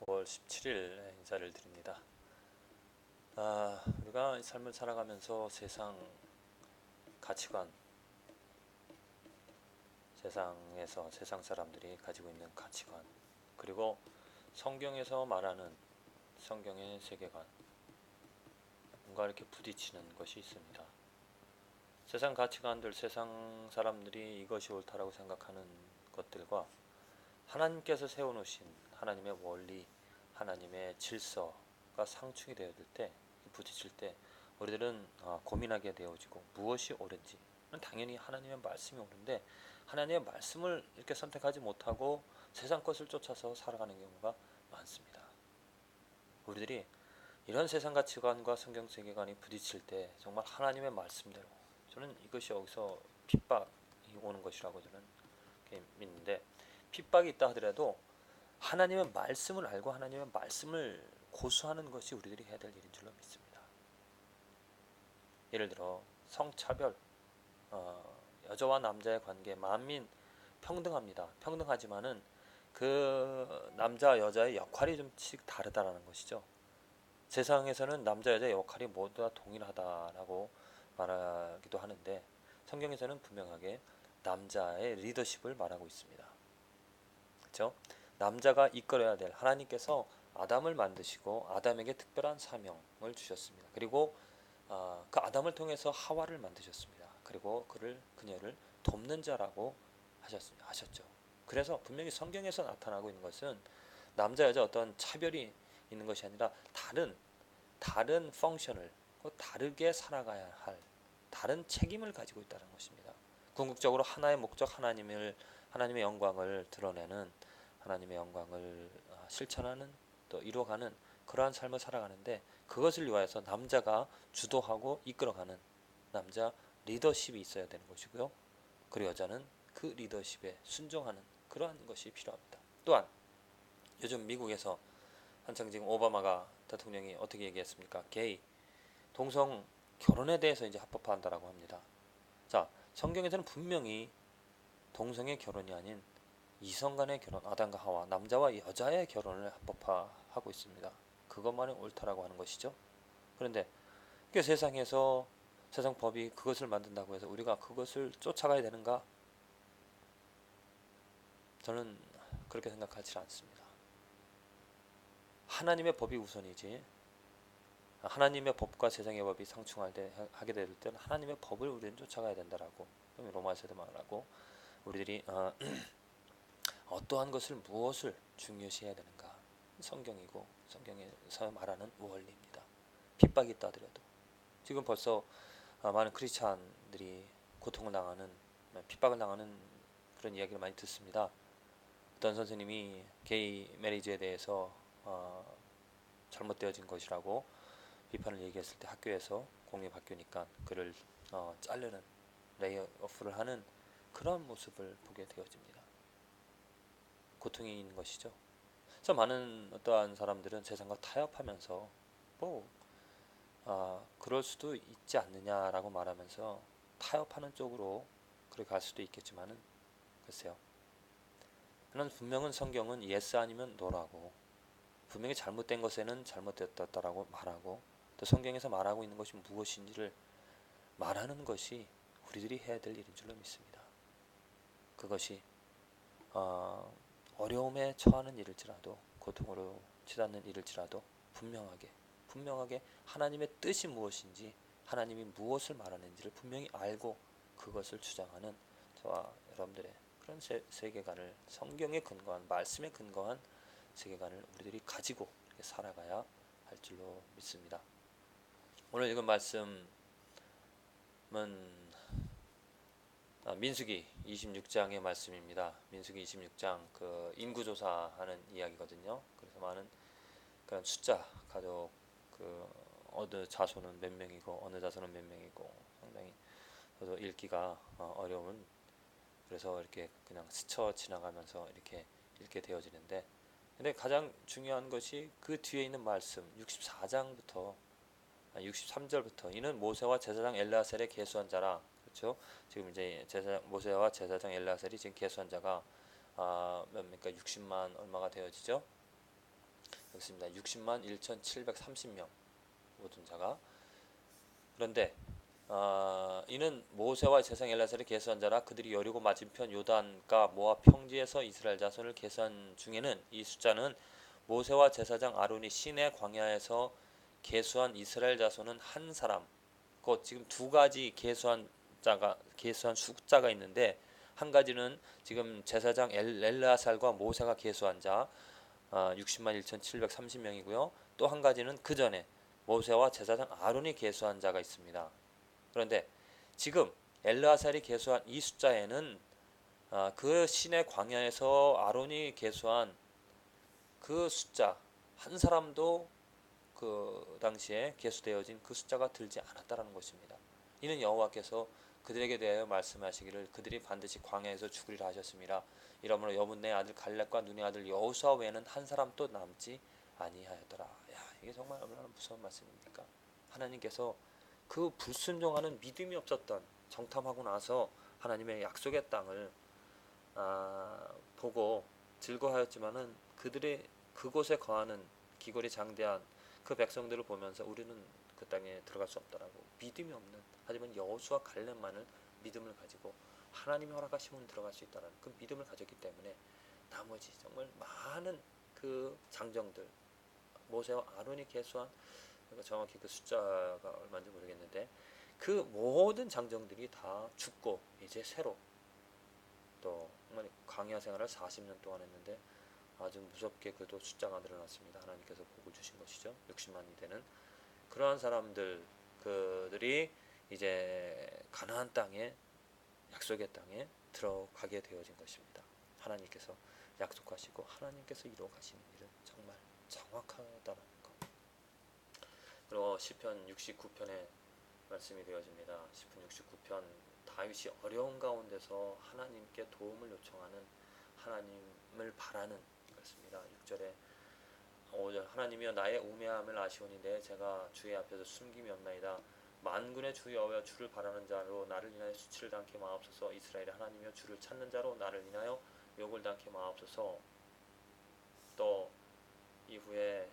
5월 17일 인사를 드립니다. 우리가 삶을 살아가면서 세상 가치관, 세상에서 세상 사람들이 가지고 있는 가치관, 그리고 성경에서 말하는 성경의 세계관, 뭔가 이렇게 부딪히는 것이 있습니다. 세상 가치관들, 세상 사람들이 이것이 옳다라고 생각하는 것들과 하나님께서 세워놓으신 하나님의 원리, 하나님의 질서가 상충이 되어질 때, 부딪힐 때 우리들은 고민하게 되어지고 무엇이 옳은지. 당연히 하나님의 말씀이 옳은데 하나님의 말씀을 이렇게 선택하지 못하고 세상 것을 쫓아서 살아가는 경우가 많습니다. 우리들이 이런 세상 가치관과 성경 세계관이 부딪힐 때 정말 하나님의 말씀대로, 저는 이것이 여기서 핍박이 오는 것이라고 저는 믿는데, 핍박이 있다 하더라도 하나님의 말씀을 알고 하나님의 말씀을 고수하는 것이 우리들이 해야 될 일인 줄로 믿습니다. 예를 들어 성차별, 여자와 남자의 관계, 만민 평등합니다. 평등하지만은 그 남자 여자의 역할이 좀씩 다르다라는 것이죠. 세상에서는 남자 여자의 역할이 모두 다 동일하다라고 말하기도 하는데, 성경에서는 분명하게 남자의 리더십을 말하고 있습니다. 그렇죠? 남자가 이끌어야 될, 하나님께서 아담을 만드시고 아담에게 특별한 사명을 주셨습니다. 그리고 그 아담을 통해서 하와를 만드셨습니다. 그리고 그녀를 돕는 자라고 하셨죠. 그래서 분명히 성경에서 나타나고 있는 것은 남자 여자 어떤 차별이 있는 것이 아니라 다른 펑션을, 다르게 살아가야 할 다른 책임을 가지고 있다는 것입니다. 궁극적으로 하나의 목적, 하나님의 영광을 드러내는, 하나님의 영광을 실천하는, 또 이루어가는 그러한 삶을 살아가는데, 그것을 위하여서 남자가 주도하고 이끌어가는 남자 리더십이 있어야 되는 것이고요. 그리고 여자는 그 리더십에 순종하는 그러한 것이 필요합니다. 또한 요즘 미국에서 한창 지금 오바마가 대통령이 어떻게 얘기했습니까? 게이, 동성 결혼에 대해서 이제 합법화한다라고 합니다. 자, 성경에서는 분명히 동성의 결혼이 아닌 이성 간의 결혼, 아담과 하와, 남자와 여자의 결혼을 합법화하고 있습니다. 그것만이 옳다라고 하는 것이죠. 그런데 세상에서 세상 법이 그것을 만든다고 해서 우리가 그것을 쫓아가야 되는가? 저는 그렇게 생각하지 않습니다. 하나님의 법이 우선이지, 하나님의 법과 세상의 법이 하게 될 때는 하나님의 법을 우리는 쫓아가야 된다라고 로마서도 말하고, 우리들이 어떠한 것을 무엇을 중요시해야 되는가, 성경이고 성경에서 말하는 원리입니다. 핍박이 있다 하더라도 지금 벌써 많은 크리스찬들이 고통을 당하는, 핍박을 당하는 그런 이야기를 많이 듣습니다. 어떤 선생님이 게이 메리지에 대해서 잘못되어진 것이라고 비판을 얘기했을 때 학교에서, 공립학교니까 그를 자르는, 레이오프를 하는 그런 모습을 보게 되어집니다. 고통이 있는 것이죠. 그래서 많은 어떠한 사람들은 세상과 타협하면서 그럴 수도 있지 않느냐라고 말하면서 타협하는 쪽으로 그렇게 갈 수도 있겠지만은, 글쎄요. 그러나 분명한 성경은 예스 아니면 노라고, 분명히 잘못된 것에는 잘못됐다라고 말하고, 또 성경에서 말하고 있는 것이 무엇인지를 말하는 것이 우리들이 해야 될 일인 줄로 믿습니다. 그것이 어려움에 처하는 일일지라도, 고통으로 치닫는 일일지라도 분명하게 하나님의 뜻이 무엇인지, 하나님이 무엇을 말하는지를 분명히 알고 그것을 주장하는 저와 여러분들의 그런 세계관을, 성경에 근거한, 말씀에 근거한 세계관을 우리들이 가지고 살아가야 할 줄로 믿습니다. 오늘 읽은 말씀은 민수기 26장의 말씀입니다. 민수기 26장 그 인구조사하는 이야기거든요. 그래서 많은 그런 숫자, 가족, 어느 자손은 몇 명이고 어느 자손은 몇 명이고, 상당히 저도 읽기가 어려운, 그래서 이렇게 그냥 스쳐 지나가면서 이렇게 읽게 되어지는데, 근데 가장 중요한 것이 그 뒤에 있는 말씀 64장부터 63절부터, 이는 모세와 제사장 엘르아셀의 계수한 자라. 그렇죠? 지금 이제 모세와 제사장 엘르아셀이 지금 계수한 자가 몇 명입니까? 60만 얼마가 되어지죠? 여기 있습니다. 60만 1,730명 모든 자가. 그런데 이는 모세와 제사장 엘라살이 계수한 자라. 그들이 여리고 맞은편 요단가 모압 평지에서 이스라엘 자손을 계수한 중에는 이 숫자는 모세와 제사장 아론이 시내 광야에서 계수한 이스라엘 자손은 한 사람. 그 지금 두 가지 계수한 숫자가 있는데, 한 가지는 지금 제사장 엘르아살과 모세가 계수한 자 60만 1,730명이고요. 또 한 가지는 그 전에 모세와 제사장 아론이 계수한 자가 있습니다. 그런데 지금 엘르아살이 계수한 이 숫자에는 그 시내 광야에서 아론이 계수한 그 숫자 한 사람도 그 당시에 계수되어진 그 숫자가 들지 않았다라는 것입니다. 이는 여호와께서 그들에게 대하여 말씀하시기를 그들이 반드시 광야에서 죽으리라 하셨습니다. 이러므로 여분네 아들 갈렙과 눈의 아들 여호수아 외에는 한 사람도 남지 아니하였더라. 야, 이게 정말 얼마나 무서운 말씀입니까? 하나님께서 그 불순종하는 믿음이 없었던, 정탐하고 나서 하나님의 약속의 땅을 보고 즐거워하였지만은 그들의 그곳에 거하는 기골이 장대한 그 백성들을 보면서 우리는 그 땅에 들어갈 수 없다라고 믿음이 없는, 하지만 여호수아 갈렙만을 믿음을 가지고 하나님이 허락하시면 들어갈 수 있다라는 그 믿음을 가졌기 때문에 나머지 정말 많은 그 장정들, 모세와 아론이 계수한, 정확히 그 숫자가 얼마인지 모르겠는데 그 모든 장정들이 다 죽고 이제 새로 또 정말 광야 생활을 40년 동안 했는데 아주 무섭게 그도 숫자가 늘어났습니다. 하나님께서 복을 주신 것이죠. 60만이 되는 그러한 사람들, 그들이 이제 가나안 땅에, 약속의 땅에 들어가게 되어진 것입니다. 하나님께서 약속하시고 하나님께서 이루어 가시는 일은 정말 정확하다는 것. 그리고 시편 69편에 말씀이 되어집니다. 시편 69편, 다윗이 어려운 가운데서 하나님께 도움을 요청하는, 하나님을 바라는 것입니다. 6절에 하나님이여 나의 우매함을 아시오니 내 제가 주의 앞에서 숨김이 없나이다. 만군의 주 여호와 주를 바라는 자로 나를 인하여 수치를 당케 마옵소서. 이스라엘의 하나님이여 주를 찾는 자로 나를 인하여 욕을 당케 마옵소서. 또 이후에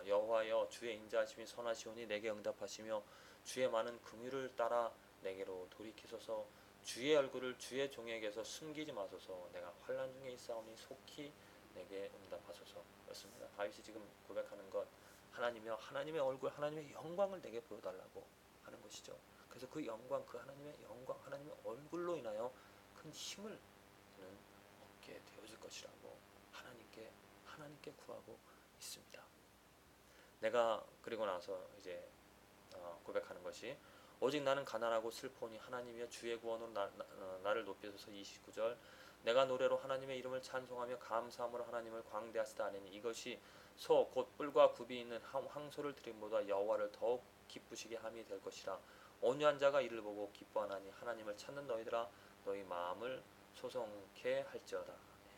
여호와여 주의 인자하심이 선하시오니 내게 응답하시며 주의 많은 긍휼을 따라 내게로 돌이키소서. 주의 얼굴을 주의 종에게서 숨기지 마소서. 내가 환난 중에 있사오니 속히 내게 응답하소서. 그렇습니다. 다윗이 지금 고백하는 것, 하나님이여 하나님의 얼굴, 하나님의 영광을 내게 보여달라고 하는 것이죠. 그래서 그 영광, 그 하나님의 영광, 하나님의 얼굴로 인하여 큰 힘을 그는 얻게 되어질 것이라고 하나님께 구하고 있습니다. 내가 그리고 나서 이제 고백하는 것이 오직 나는 가난하고 슬퍼오니 하나님이여 주의 구원으로 나를 높이소서. 29절 내가 노래로 하나님의 이름을 찬송하며 감사함으로 하나님을 광대하시다 하니 이것이 소 곧 뿔과 굽이 있는 황소를 드림보다 여호와를 더욱 기쁘시게 함이 될 것이라. 온유한 자가 이를 보고 기뻐하나니 하나님을 찾는 너희들아 너희 마음을 소송케 할지어다.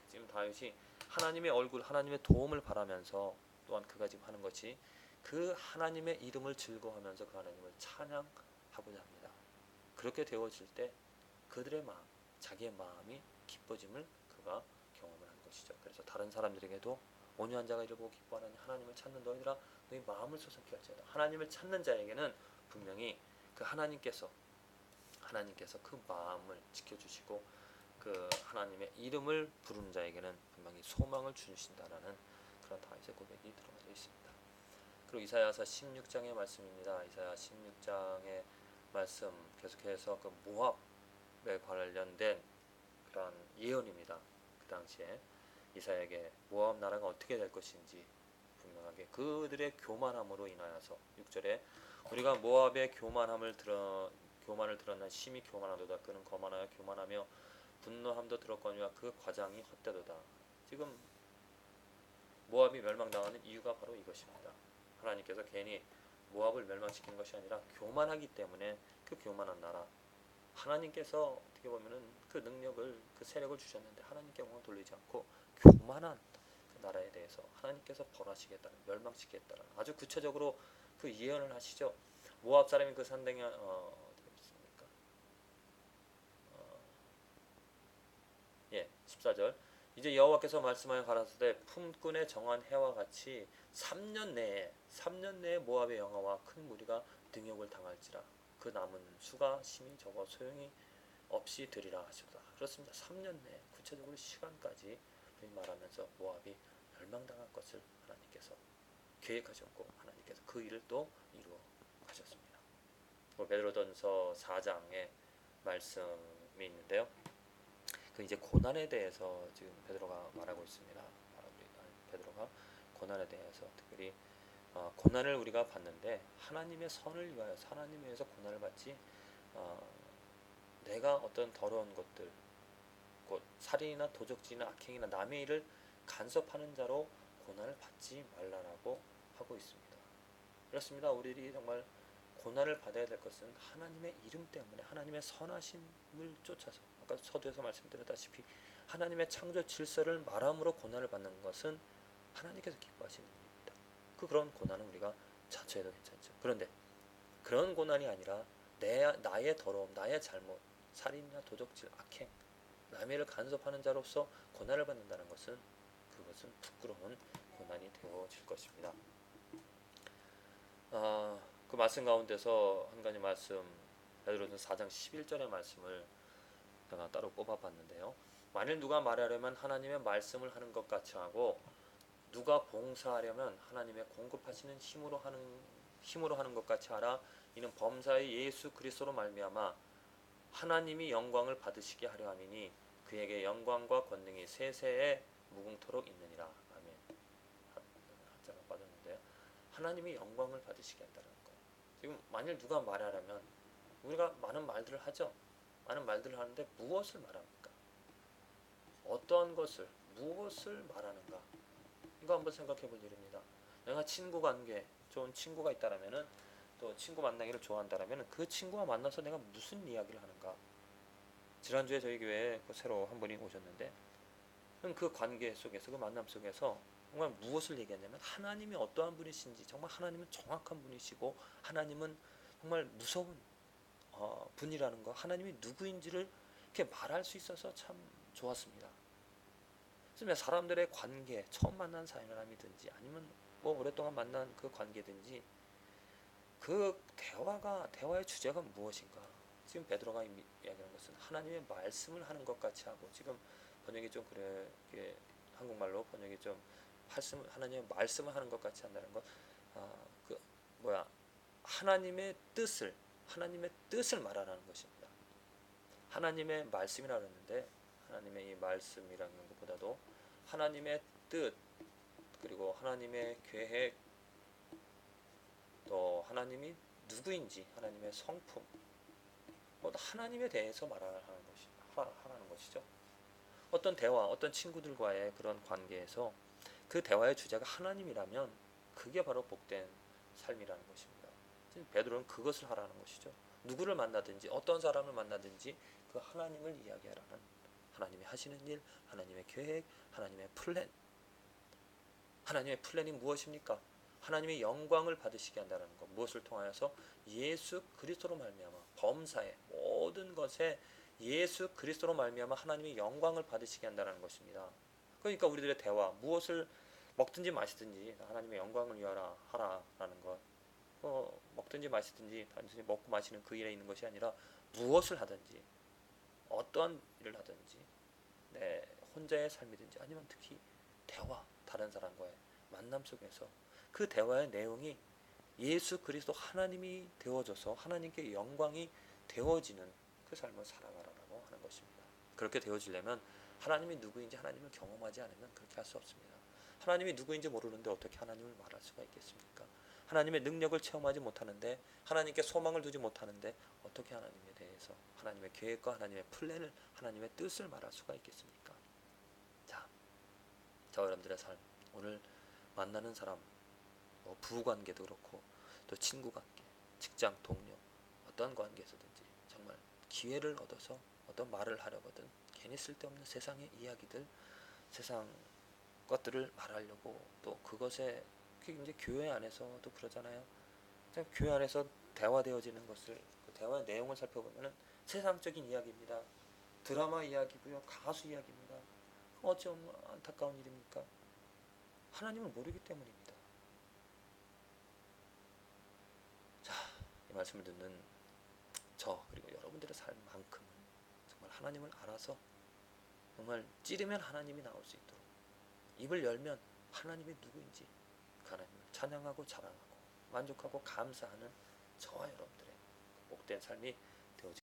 지금 다윗이 하나님의 얼굴, 하나님의 도움을 바라면서 또한 그가 지금 하는 것이 그 하나님의 이름을 즐거워하면서 그 하나님을 찬양하고자 합니다. 그렇게 되어질 때 그들의 마음, 자기의 마음이 기뻐짐을 그가 경험을 한 것이죠. 그래서 다른 사람들에게도 온유한 자가 이를 보고 기뻐하나니 하나님을 찾는 너희들아 너희 마음을 소송케 할지어다. 하나님을 찾는 자에게는 분명히 그 하나님께서 그 마음을 지켜주시고 그 하나님의 이름을 부르는 자에게는 분명히 소망을 주신다라는 그런 다윗의 고백이 들어가져 있습니다. 그리고 이사야서 16장의 말씀입니다. 이사야 16장의 말씀 계속해서 그 모압에 관련된 그런 예언입니다. 그 당시에 이사야에게 모압 나라가 어떻게 될 것인지 분명하게 그들의 교만함으로 인하여서 6절에 우리가 모압의 교만을 드러난 심히 교만하도다. 그는 거만하여 교만하며 분노함도 들었거니와 그 과장이 헛되도다. 지금 모압이 멸망당하는 이유가 바로 이것입니다. 하나님께서 괜히 모압을 멸망시키는 것이 아니라 교만하기 때문에 그 교만한 나라, 하나님께서 어떻게 보면은 그 능력을, 그 세력을 주셨는데 하나님께 영광 돌리지 않고 교만한 그 나라에 대해서 하나님께서 벌하시겠다는, 멸망시키겠다는 아주 구체적으로 그 예언을 하시죠. 모압 사람이 그 산당에 어디 있습니까? 14절 이제 여호와께서 말씀하여 가라사대 품꾼의 정한 해와 같이 3년 내에 모압의 영화와 큰 무리가 등역을 당할지라. 그 남은 수가 심히 적어 소용이 없이 되리라 하시도다. 그렇습니다. 3년 내에 구체적으로 시간까지 말하면서 모압이 멸망당할 것을 하나님께서 계획하셨고 하나님께서 그 일을 또 이루어 가셨습니다. 베드로전서 4장에 말씀이 있는데요. 그 이제 고난에 대해서 지금 베드로가 말하고 있습니다. 베드로가 고난에 대해서 특별히 고난을 우리가 받는데 하나님의 선을 위하여서 하나님에 의해서 고난을 받지 내가 어떤 더러운 것들 곧 살인이나 도적질이나 악행이나 남의 일을 간섭하는 자로 고난을 받지 말라라고 하고 있습니다. 그렇습니다. 우리들이 정말 고난을 받아야 될 것은 하나님의 이름 때문에 하나님의 선하심을 쫓아서 아까 서두에서 말씀드렸다시피 하나님의 창조 질서를 말함으로 고난을 받는 것은 하나님께서 기뻐하시는 일입니다. 그런 고난은 우리가 자처해도 괜찮죠. 그런데 그런 고난이 아니라 나의 더러움, 나의 잘못, 살인이나 도적질, 악행, 남의 일을 간섭하는 자로서 고난을 받는다는 것은 그것은 부끄러운 고난이 되어질 것입니다. 그 말씀 가운데서 한 가지 말씀 베드로전서 4장 11절의 말씀을 제가 따로 뽑아봤는데요. 만일 누가 말하려면 하나님의 말씀을 하는 것 같이 하고 누가 봉사하려면 하나님의 공급하시는 힘으로 하는 것 같이 하라. 이는 범사의 예수 그리스도로 말미암아 하나님이 영광을 받으시게 하려 함이니 그에게 영광과 권능이 세세에 무궁토록 있느니라. 아멘. 한자가 빠졌는데요. 하나님이 영광을 받으시게 한다는 거예요. 지금 만일 누가 말하려면 우리가 많은 말들을 하죠. 많은 말들을 하는데 무엇을 말합니까? 어떠한 것을 무엇을 말하는가? 이거 한번 생각해 볼 일입니다. 내가 친구 관계 좋은 친구가 있다라면은 또 친구 만나기를 좋아한다라면 그 친구와 만나서 내가 무슨 이야기를 하는가? 지난주에 저희 교회에 새로 한 분이 오셨는데 그 관계 속에서 그 만남 속에서 정말 무엇을 얘기했냐면 하나님이 어떠한 분이신지 정말 하나님은 정확한 분이시고 하나님은 정말 무서운 분이라는 거 하나님이 누구인지를 이렇게 말할 수 있어서 참 좋았습니다. 그래서 사람들의 관계 처음 만난 사람이든지 아니면 뭐 오랫동안 만난 그 관계든지 그 대화의 주제가 무엇인가? 지금 베드로가 이야기하는 것은 하나님의 말씀을 하는 것 같이 하고 지금 번역이 좀 그래 한국말로 번역이 좀 하나님의 말씀을 하는 것 같이 한다는 것. 하나님의 뜻을 말하라는 것입니다. 하나님의 말씀이라고 했는데 하나님의 이 말씀이라는 것보다도 하나님의 뜻 그리고 하나님의 계획 또 하나님이 누구인지 하나님의 성품 하나님에 대해서 하라는 것이죠. 어떤 대화, 어떤 친구들과의 그런 관계에서 그 대화의 주제가 하나님이라면 그게 바로 복된 삶이라는 것입니다. 베드로는 그것을 하라는 것이죠. 누구를 만나든지 어떤 사람을 만나든지 그 하나님을 이야기하라는 하나님이 하시는 일, 하나님의 계획, 하나님의 플랜. 하나님의 플랜이 무엇입니까? 하나님의 영광을 받으시게 한다는 것. 무엇을 통하여서? 예수 그리스도로 말미암아 범사의 모든 것에 예수 그리스도로 말미암아 하나님의 영광을 받으시게 한다는 것입니다. 그러니까 우리들의 대화 무엇을 먹든지 마시든지 하나님의 영광을 위하라 하라라는 것. 먹든지 마시든지 단순히 먹고 마시는 그 일에 있는 것이 아니라 무엇을 하든지 어떤 일을 하든지 내 혼자의 삶이든지 아니면 특히 대화 다른 사람과의 만남 속에서 그 대화의 내용이 예수 그리스도 하나님이 되어져서 하나님께 영광이 되어지는 그 삶을 살아가라고 하는 것입니다. 그렇게 되어지려면 하나님이 누구인지 하나님을 경험하지 않으면 그렇게 할 수 없습니다. 하나님이 누구인지 모르는데 어떻게 하나님을 말할 수가 있겠습니까? 하나님의 능력을 체험하지 못하는데 하나님께 소망을 두지 못하는데 어떻게 하나님에 대해서 하나님의 계획과 하나님의 플랜을 하나님의 뜻을 말할 수가 있겠습니까? 자 여러분들의 삶 오늘 만나는 사람 부부관계도 그렇고 또 친구관계, 직장 동료 어떤 관계에서든지 정말 기회를 얻어서 어떤 말을 하려거든 괜히 쓸데없는 세상의 이야기들 세상 것들을 말하려고 또 그것에 이제 교회 안에서도 그러잖아요. 교회 안에서 대화되어지는 것을 그 대화의 내용을 살펴보면은 세상적인 이야기입니다. 드라마 이야기고요, 가수 이야기입니다. 어쩜 안타까운 일입니까? 하나님을 모르기 때문입니다. 자, 이 말씀을 듣는 저 그리고 여러분들의 삶만큼은 정말 하나님을 알아서 정말 찌르면 하나님이 나올 수 있도록 입을 열면 하나님이 누구인지 그 하나님을 찬양하고 자랑하고 만족하고 감사하는 저와 여러분들의 복된 삶이 되어지길